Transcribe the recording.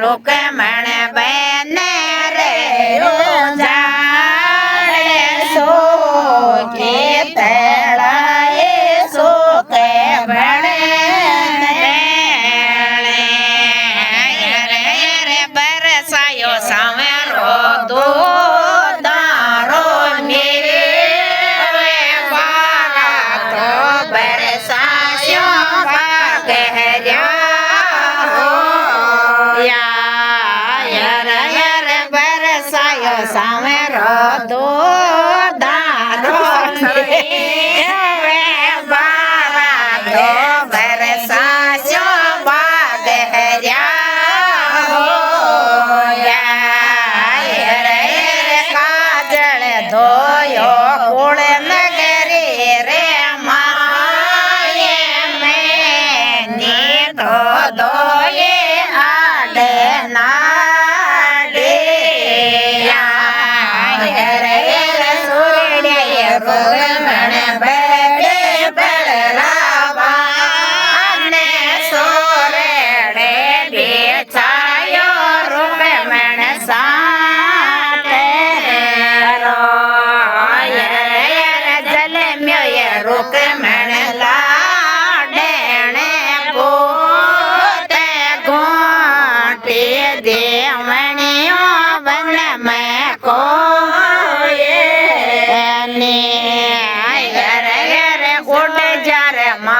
रुक्मण बने रे जाड़े सो के तड़ाए सो के बड़े रे बरसायो सवेरो दो दारो मेरे बारा तो बरसायो बागहरिया बरसायो सवेरो दो दारो बारा तो बरसायो बागहरिया काजल धोयो कुल नगरी रे माये में नी तो दोये आडे नाडे सूर्य रुक्मण बड़े बलरामा ने सोरड़े बिछायो रुक्मण साथे जल में रुक्मण लाडने पोते गोटी देवनियो बन में को उड़ जार मा